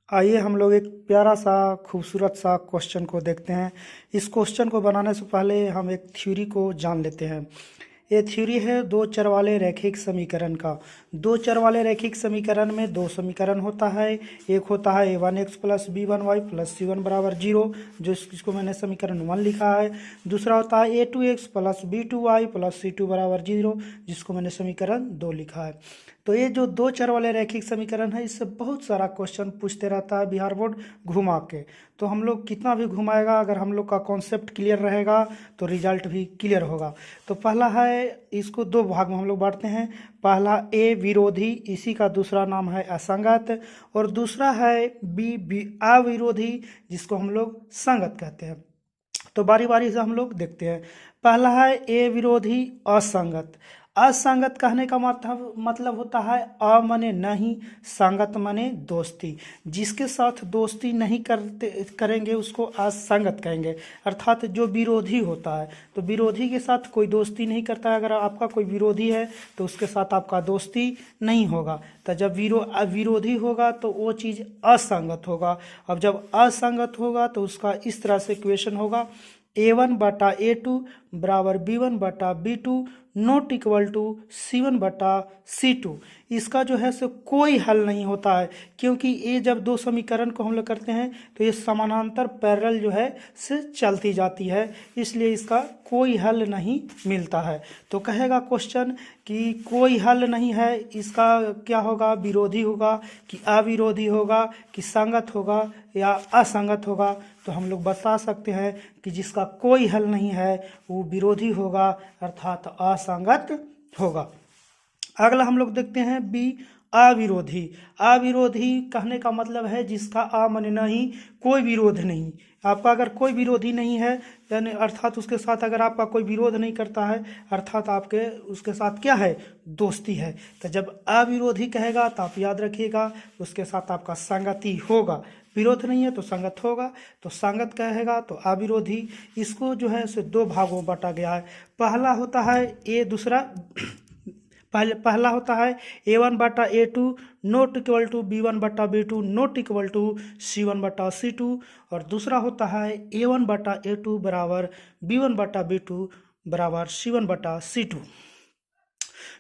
आइए हम लोग एक प्यारा सा खूबसूरत सा क्वेश्चन को देखते हैं। इस क्वेश्चन को बनाने से पहले हम एक थ्योरी को जान लेते हैं। ये थ्योरी है दो चर वाले रैखिक समीकरण का। दो चर वाले रैखिक समीकरण में दो समीकरण होता है। एक होता है a1x plus b1y plus c1 बराबर 0, जो इसको मैंने समीकरण 1 लिखा है। दूसरा होता है a2x plus b2y plus c2 बराबर 0, जिसको मैंने समीकरण 2 लिखा है। तो ये जो दो चर वाले रैखिक समीकरण है, इससे बहुत सारा क्वेश्चन पूछते रहता है बिहार बोर्ड घुमा के। तो हम लोग कितना भी घुमाएगा, अगर हम लोग का कॉन्सेप्ट क्लियर रहेगा तो रिजल्ट भी क्लियर होगा। तो पहला है, इसको दो भाग में हम लोग बांटते हैं। पहला ए विरोधी, इसी का दूसरा नाम है असंगत, और दूसरा है बी अविरोधी, जिसको हम लोग संगत कहते हैं। तो बारी बारी से हम लोग देखते हैं। पहला है ए विरोधी असंगत। असंगत कहने का मतलब होता है अ माने नहीं, संगत माने दोस्ती। जिसके साथ दोस्ती नहीं करेंगे उसको असंगत कहेंगे, अर्थात जो विरोधी होता है। तो विरोधी के साथ कोई दोस्ती नहीं करता है। अगर आपका कोई विरोधी है तो उसके साथ आपका दोस्ती नहीं होगा। तो जब विरोधी होगा तो वो चीज़ असंगत होगा। अब जब असंगत होगा तो उसका इस तरह से इक्वेशन होगा, a1 बटा a2 बराबर b1 बटा b2 not equal to c1 बटा c2। इसका जो है सो कोई हल नहीं होता है, क्योंकि ये जब दो समीकरण को हम लोग करते हैं तो ये समानांतर पैरेलल जो है से चलती जाती है, इसलिए इसका कोई हल नहीं मिलता है। तो कहेगा क्वेश्चन कि कोई हल नहीं है, इसका क्या होगा, विरोधी होगा कि अविरोधी होगा कि संगत होगा या असंगत होगा। तो हम लोग बता सकते हैं कि जिसका कोई हल नहीं है वो विरोधी होगा, अर्थात असंगत होगा। अगला हम लोग देखते हैं बी अविरोधी। अविरोधी कहने का मतलब है जिसका अ माने नहीं, कोई विरोध नहीं। आपका अगर कोई विरोधी नहीं है, यानी अर्थात उसके साथ अगर आपका कोई विरोध नहीं करता है, अर्थात आपके उसके साथ क्या है, दोस्ती है। तो जब अविरोधी कहेगा तो आप याद रखिएगा उसके साथ आपका संगति होगा। विरोध नहीं है तो संगत होगा, तो संगत कहेगा तो अविरोधी। इसको जो है से दो भागों में बांटा गया है। पहला होता है ए, दूसरा पहला होता है a1 बटा a2 note equal to b1 बटा b2 note equal to c1 बटा c2, और दूसरा होता है a1 बटा a2 बराबर b1 बटा b2 बराबर c1 बटा c2।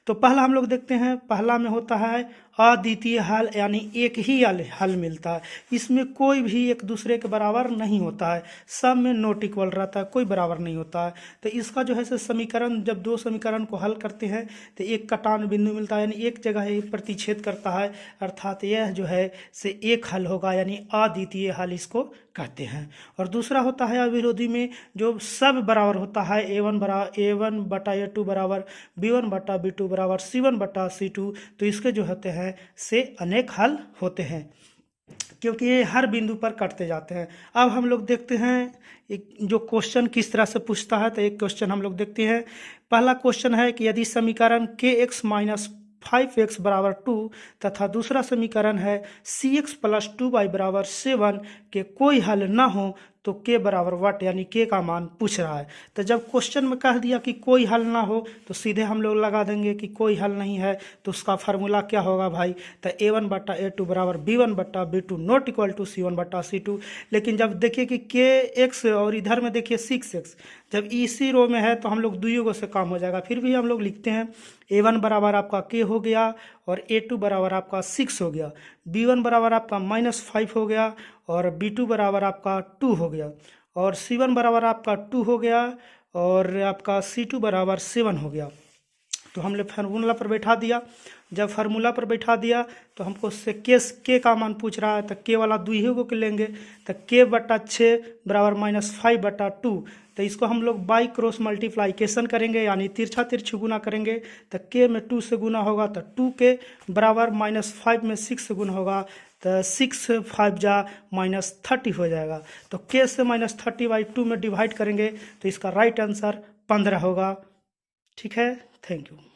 तो पहला हम लोग देखते हैं, पहला में होता है अद्वितीय हल, यानी एक ही हल मिलता है। इसमें कोई भी एक दूसरे के बराबर नहीं होता है, सब में नॉट इक्वल रहता है, कोई बराबर नहीं होता है। तो इसका जो है से समीकरण, जब दो समीकरण को हल करते हैं तो एक कटान बिंदु मिलता है, यानी एक जगह ही प्रतिच्छेद करता है, अर्थात यह जो है से एक हल होगा, यानी अद्वितीय हल इसको कहते हैं। और दूसरा होता है अविरोधी में, जो सब बराबर होता है, a1 बटा a2 बराबर b1 बटा b2 बराबर c1 बटा c2। तो इसके जो होते हैं से अनेक हल होते हैं, क्योंकि ये हर बिंदु पर कटते जाते हैं। अब हम लोग देखते हैं एक जो क्वेश्चन किस तरह से पूछता है। तो एक क्वेश्चन हम लोग देखते हैं। पहला क्वेश्चन है कि यदि समीकरण kx माइनस 5x बराबर 2 तथा दूसरा समीकरण है cx प्लस 2y बराबर 7 के कोई हल ना हो तो k बराबर वाट, यानी k का मान पूछ रहा है। तो जब क्वेश्चन में कह दिया कि कोई हल ना हो तो सीधे हम लोग लगा देंगे कि कोई हल नहीं है, तो उसका फार्मूला क्या होगा भाई। तो a1 बटा a2 बराबर b1 बटा b2 not equal to c1 बटा c2। लेकिन जब देखिए कि kx और इधर में देखिए 6x, जब इसी रो में है तो हम लोग दुइयों से काम हो जाएगा। फिर भी हम लोग लिखते हैं a1 बराबर आपका k हो गया, और a2 बराबर आपका 6 हो गया, b1 बराबर आपका -5 हो गया, और b2 बराबर आपका 2 हो गया, और c1 बराबर आपका 2 हो गया, और आपका c2 बराबर 7 हो गया। तो हमने फार्मूला पर बैठा दिया। जब फार्मूला पर बैठा दिया तो हमको से के का मान पूछ रहा है, तो के वाला दुइयों को लेंगे। तो k बटा 6 बराबर -5 बटा 2। तो इसको हम लोग बाई क्रॉस मल्टीप्लाइकेशन करेंगे, यानी तिरछा तिरछी गुना करेंगे। तो k में 2 से गुना होगा तो 2k बराबर -5 में 6 से गुना होगा, तो 6 5 जा -30 हो जाएगा। तो k से -30/2 में डिवाइड करेंगे तो इसका राइट आंसर 15 होगा। ठीक है, थैंक यू।